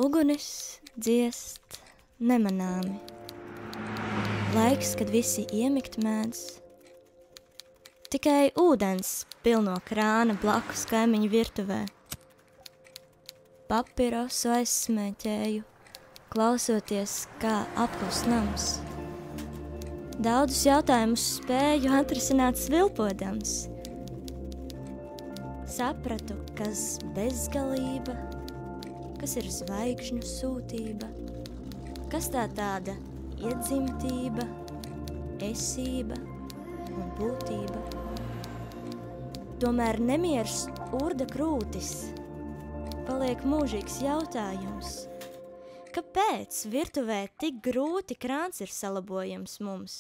Ugunis dziest nemanāmi. Laiks, kad visi iemigt mēdz. Tikai ūdens pilno krāna blakus kaimiņu virtuvē. Papirosu aizsmēķēju, klausoties, kā apklust nams. Daudzus jautājumus spēju atrisināt svilpodams. Sapratu, kas bezgalība, kas ir zvaigžņu sūtība, kas tā tāda iedzimtība, esība un būtība. Tomēr nemiers urda krūtis, paliek mūžīgs jautājums. Kāpēc virtuvē tik grūti krāns ir salabojams mums?